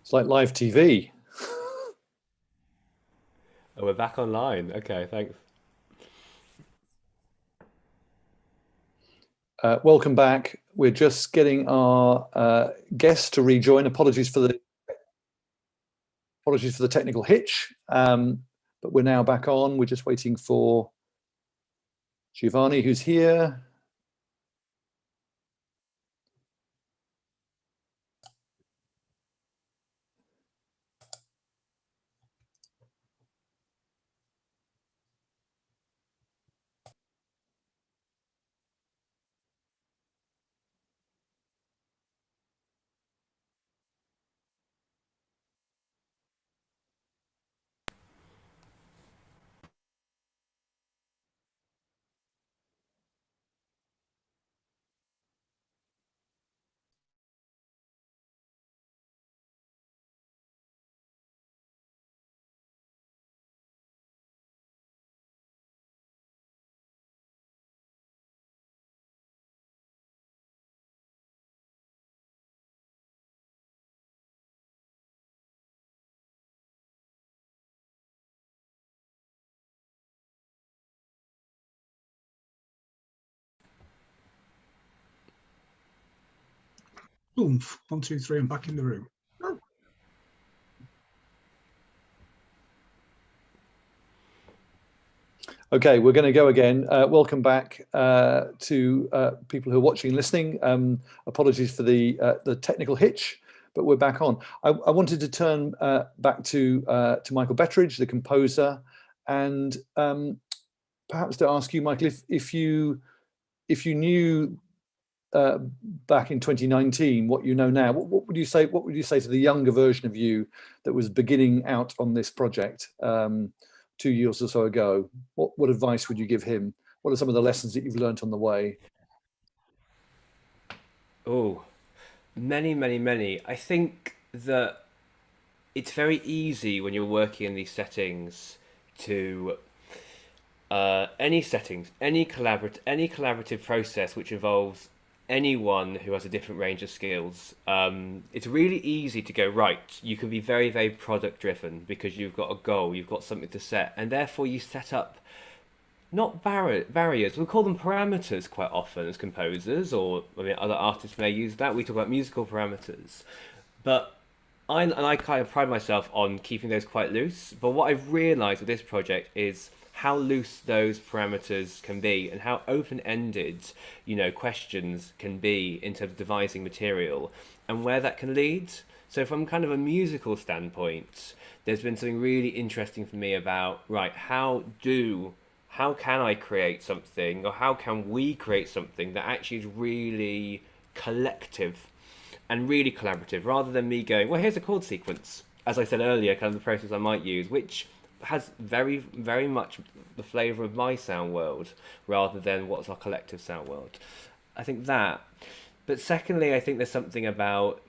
It's like live TV. Oh, we're back online. Okay, thanks. Welcome back. We're just getting our guests to rejoin. Apologies for the technical hitch, but we're now back on. We're just waiting for Giovanni, who's here. Oomph. 1, 2, 3, I'm back in the room. Okay, we're going to go again. Welcome back to people who are watching and listening. Apologies for the technical hitch, but we're back on. I wanted to turn back to Michael Betteridge, the composer, and perhaps to ask you, Michael, if you knew back in 2019 what you know now, what would you say? What would you say to the younger version of you that was beginning out on this project 2 years or so ago? What advice would you give him? What are some of the lessons that you've learnt on the way? Oh, many, many, many. I think that it's very easy when you're working in these settings to any settings, any collaborative process which involves anyone who has a different range of skills. It's really easy to go right. You can be very, very product driven because you've got a goal, you've got something to set, and therefore you set up not barriers. We call them parameters quite often as composers, or I mean, other artists may use that. We talk about musical parameters, but I kind of pride myself on keeping those quite loose. But what I've realised with this project is how loose those parameters can be and how open-ended, questions can be in terms of devising material and where that can lead. So from kind of a musical standpoint, there's been something really interesting for me about, right, how can I create something, or how can we create something that actually is really collective and really collaborative, rather than me going, well, here's a chord sequence, as I said earlier, kind of the process I might use, which has very, very much the flavour of my sound world, rather than what's our collective sound world. I think that. But secondly, I think there's something about,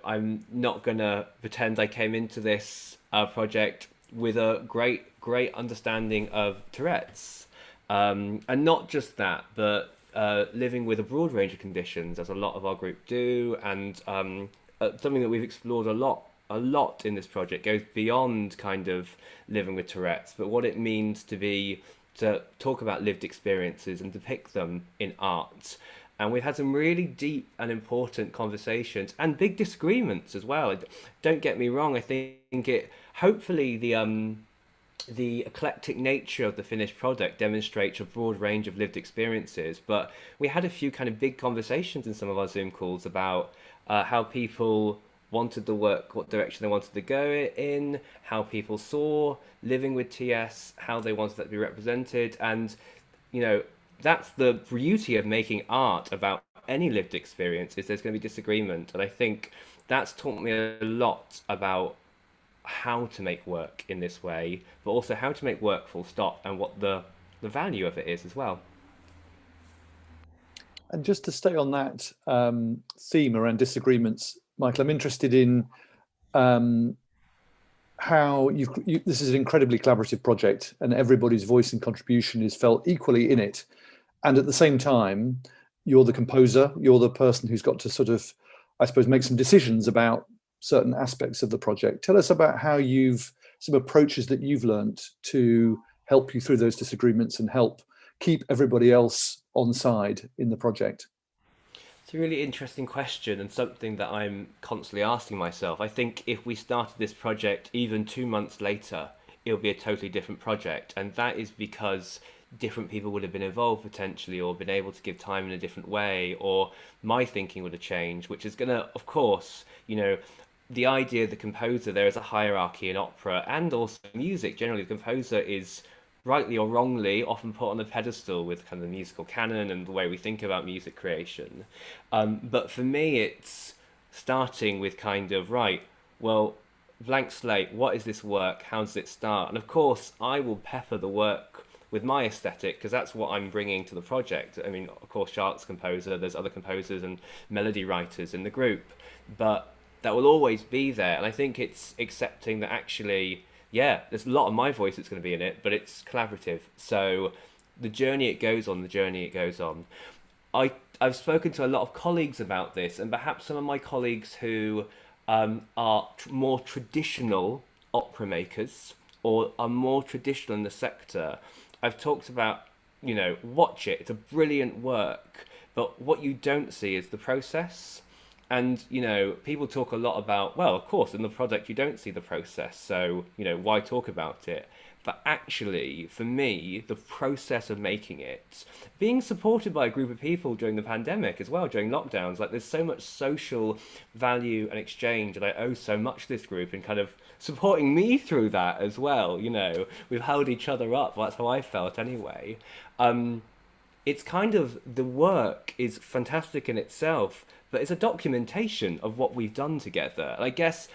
I'm not going to pretend I came into this project with a great, great understanding of Tourette's. And not just that, but living with a broad range of conditions, as a lot of our group do, and something that we've explored a lot in this project goes beyond kind of living with Tourette's, but what it means to talk about lived experiences and depict them in art. And we've had some really deep and important conversations and big disagreements as well. Don't get me wrong. I think hopefully the eclectic nature of the finished product demonstrates a broad range of lived experiences. But we had a few kind of big conversations in some of our Zoom calls about how people wanted the work, what direction they wanted to go in, how people saw living with TS, how they wanted that to be represented. And, you know, that's the beauty of making art about any lived experience, is there's going to be disagreement. And I think that's taught me a lot about how to make work in this way, but also how to make work full stop, and what the value of it is as well. And just to stay on that theme around disagreements, Michael, I'm interested in how this is an incredibly collaborative project, and everybody's voice and contribution is felt equally in it. And at the same time, you're the composer, you're the person who's got to sort of, I suppose, make some decisions about certain aspects of the project. Tell us about how some approaches that you've learnt to help you through those disagreements and help keep everybody else on side in the project. It's a really interesting question and something that I'm constantly asking myself. I think if we started this project even 2 months later, it'll be a totally different project. And that is because different people would have been involved potentially, or been able to give time in a different way, or my thinking would have changed, which is going to, of course, the idea of the composer, there is a hierarchy in opera and also music. Generally, the composer is rightly or wrongly often put on a pedestal with kind of the musical canon and the way we think about music creation. But for me, it's starting with kind of, right, well, blank slate, what is this work? How does it start? And of course, I will pepper the work with my aesthetic because that's what I'm bringing to the project. I mean, of course, Charlotte's composer, there's other composers and melody writers in the group, but that will always be there. And I think it's accepting that actually, yeah, there's a lot of my voice that's going to be in it, but it's collaborative. So the journey it goes on, the journey it goes on. I've spoken to a lot of colleagues about this, and perhaps some of my colleagues who are more traditional opera makers or are more traditional in the sector. I've talked about, watch it. It's a brilliant work, but what you don't see is the process. And, people talk a lot about, well, of course, in the product you don't see the process, so, why talk about it? But actually, for me, the process of making it, being supported by a group of people during the pandemic as well, during lockdowns, like there's so much social value and exchange, and I owe so much to this group in kind of supporting me through that as well. We've held each other up. That's how I felt anyway. It's kind of, the work is fantastic in itself, but it's a documentation of what we've done together. And I guess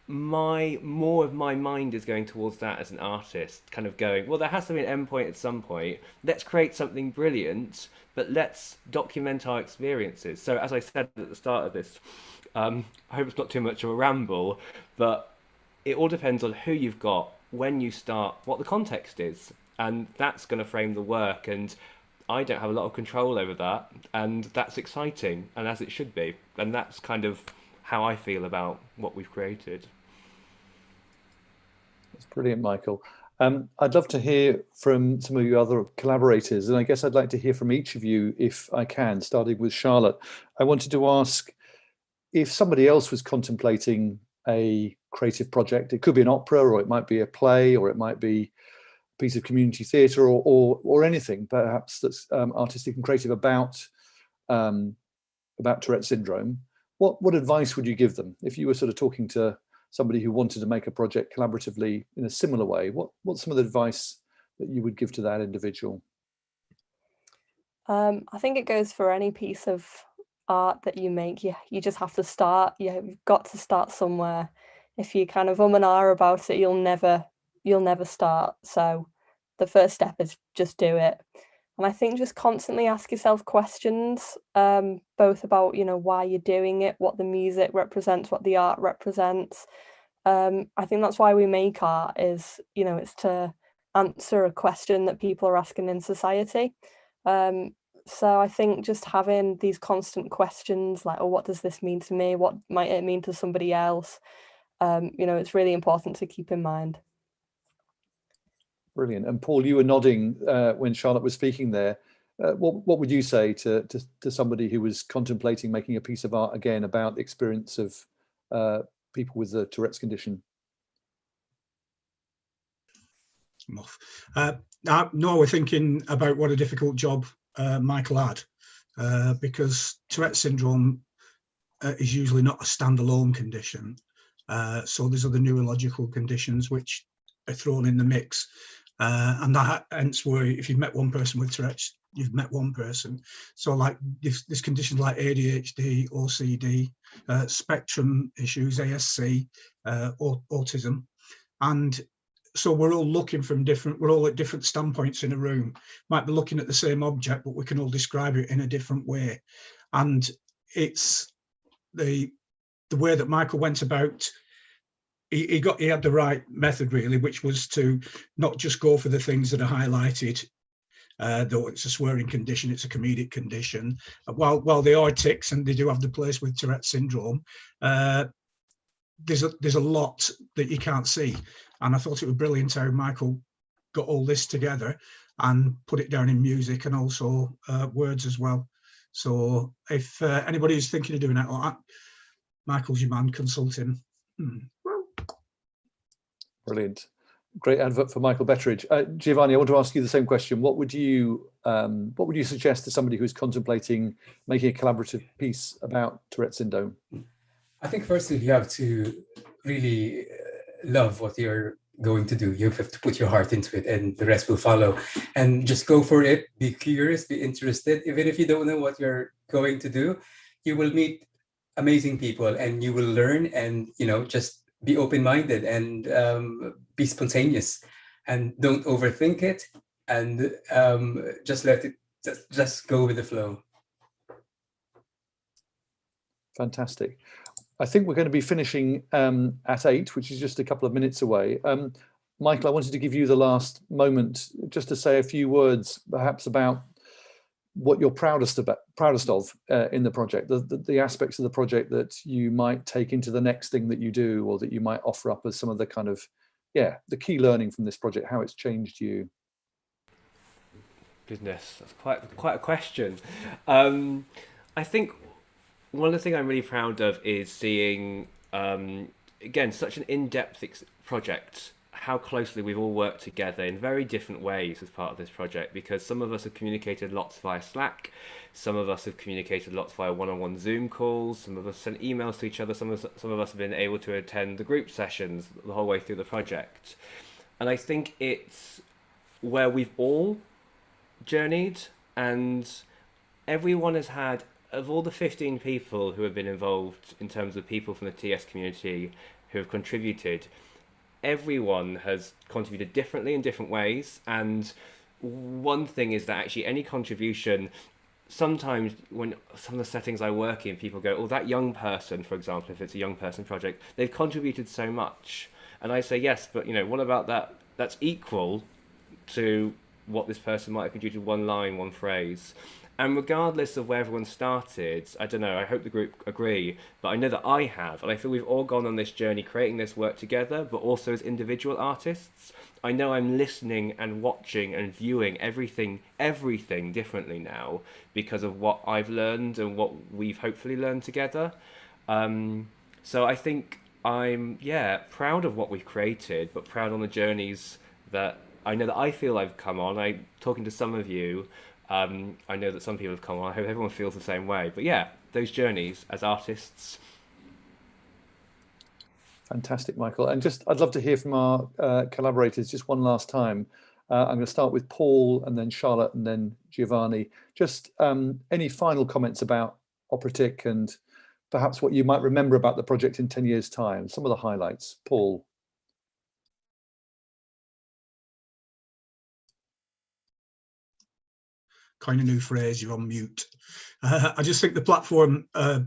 more of my mind is going towards that as an artist, kind of going, well, there has to be an endpoint at some point. Let's create something brilliant, but let's document our experiences. So as I said at the start of this, I hope it's not too much of a ramble, but it all depends on who you've got, when you start, what the context is, and that's going to frame the work. And I don't have a lot of control over that, and that's exciting, and as it should be. And that's kind of how I feel about what we've created. That's brilliant, Michael. I'd love to hear from some of your other collaborators, and I guess I'd like to hear from each of you if I can, starting with Charlotte. I wanted to ask if somebody else was contemplating a creative project. It could be an opera, or it might be a play, or it might be a piece of community theatre, or anything perhaps that's artistic and creative about Tourette syndrome. What advice would you give them if you were sort of talking to somebody who wanted to make a project collaboratively in a similar way? What's some of the advice that you would give to that individual? I think it goes for any piece of art that you make. You just have to start. You've got to start somewhere. If you kind of and ah about it, you'll never start. So the first step is just do it. And I think just constantly ask yourself questions, both about, why you're doing it, what the music represents, what the art represents. I think that's why we make art is, it's to answer a question that people are asking in society. So I think just having these constant questions like, oh, what does this mean to me? What might it mean to somebody else? It's really important to keep in mind. Brilliant. And Paul, you were nodding when Charlotte was speaking there. What would you say to somebody who was contemplating making a piece of art again about the experience of people with the Tourette's condition? No, we're thinking about what a difficult job Michael had, because Tourette syndrome is usually not a standalone condition. So there's other neurological conditions which are thrown in the mix. And that hence where if you've met one person with Tourette's, you've met one person. So like this conditions like ADHD, OCD, spectrum issues, ASC, autism. And so we're all looking we're all at different standpoints in a room, might be looking at the same object, but we can all describe it in a different way. And it's the way that Michael went about, he had the right method really, which was to not just go for the things that are highlighted, though it's a swearing condition, it's a comedic condition. While they are tics and they do have the place with Tourette syndrome, there's a lot that you can't see, and I thought it was brilliant how Michael got all this together and put it down in music and also words as well. So if anybody is thinking of doing that, Michael's your man, consult him. Brilliant. Great advert for Michael Betteridge. Giovanni, I want to ask you the same question. What would you suggest to somebody who's contemplating making a collaborative piece about Tourette syndrome? I think firstly, you have to really love what you're going to do. You have to put your heart into it, and the rest will follow. And just go for it. Be curious, be interested. Even if you don't know what you're going to do, you will meet amazing people, and you will learn. And just be open-minded and be spontaneous, and don't overthink it. And just let it. Just go with the flow. Fantastic. I think we're going to be finishing at 8, which is just a couple of minutes away. Michael, I wanted to give you the last moment just to say a few words, perhaps about what you're proudest of in the project, the aspects of the project that you might take into the next thing that you do, or that you might offer up as some of the kind of, the key learning from this project, how it's changed you. Goodness, that's quite a question. I think one of the things I'm really proud of is seeing, again, such an in-depth project, how closely we've all worked together in very different ways as part of this project, because some of us have communicated lots via Slack, some of us have communicated lots via one-on-one Zoom calls, some of us sent emails to each other, some of us have been able to attend the group sessions the whole way through the project. And I think it's where we've all journeyed, and everyone has had, of all the 15 people who have been involved in terms of people from the TS community who have contributed, everyone has contributed differently in different ways. And one thing is that actually any contribution, sometimes when some of the settings I work in, people go, oh, that young person, for example, if it's a young person project, they've contributed so much. And I say, yes, but what about that? That's equal to what this person might have contributed, one line, one phrase. And regardless of where everyone started, I don't know, I hope the group agree, but I know that I have, and I feel we've all gone on this journey creating this work together, but also as individual artists. I know I'm listening and watching and viewing everything differently now because of what I've learned and what we've hopefully learned together. So I think I'm, proud of what we've created, but proud on the journeys that I know that I feel I've come on. I'm talking to some of you. I know that some people have come on. I hope everyone feels the same way. But those journeys as artists. Fantastic, Michael. And I'd love to hear from our collaborators just one last time. I'm going to start with Paul, and then Charlotte, and then Giovanni. Just any final comments about Opera-Tic and perhaps what you might remember about the project in 10 years' time, some of the highlights. Paul. Kind of new phrase, you're on mute. I just think the platform of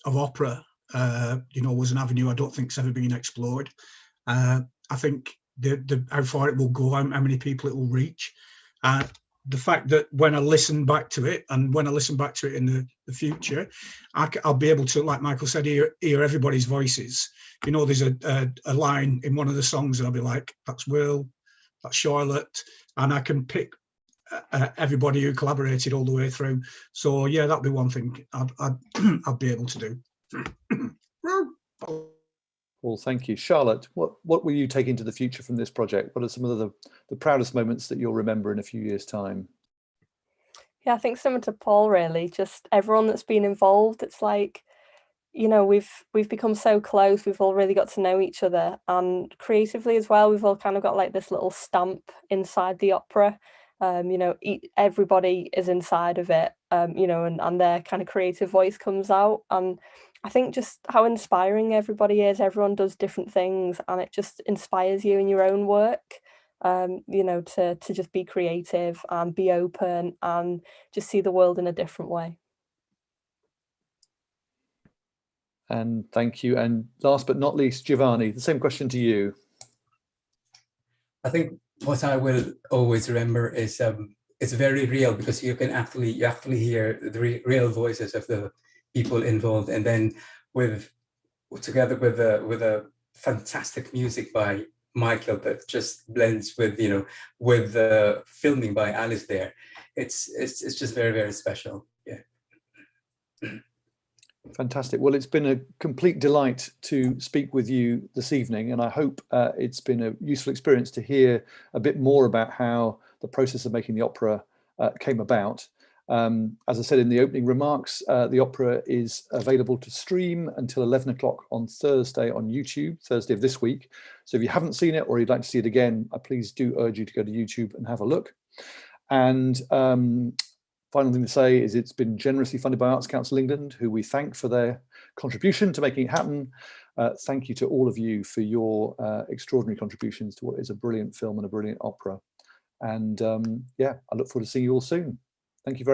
Opera, was an avenue I don't think's ever been explored. I think how far it will go, how many people it will reach. The fact that when I listen back to it, and when I listen back to it in the future, I'll be able to, like Michael said, hear everybody's voices. There's a line in one of the songs and I'll be like, that's Will, that's Charlotte, and I can pick everybody who collaborated all the way through. So that'd be one thing I'd be able to do. Well, thank you. Charlotte, what will you take into the future from this project? What are some of the proudest moments that you'll remember in a few years' time? I think similar to Paul, really, just everyone that's been involved. It's like, we've become so close. We've all really got to know each other, and creatively as well, we've all kind of got like this little stamp inside the opera. Everybody is inside of it, and their kind of creative voice comes out. And I think just how inspiring everybody is. Everyone does different things, and it just inspires you in your own work, to just be creative and be open and just see the world in a different way. And thank you. And last but not least, Giovanni, the same question to you. I think what I will always remember is it's very real, because you actually hear the real voices of the people involved, and then with together with a fantastic music by Michael that just blends with, you know, with the filming by Alice there. It's just very, very special. Yeah. Fantastic. Well, it's been a complete delight to speak with you this evening, and I hope it's been a useful experience to hear a bit more about how the process of making the opera came about. As I said in the opening remarks, the opera is available to stream until 11 o'clock on Thursday on YouTube, Thursday of this week. So if you haven't seen it or you'd like to see it again, I please do urge you to go to YouTube and have a look. And final thing to say is it's been generously funded by Arts Council England, who we thank for their contribution to making it happen. Thank you to all of you for your extraordinary contributions to what is a brilliant film and a brilliant opera. And yeah, I look forward to seeing you all soon. Thank you very much.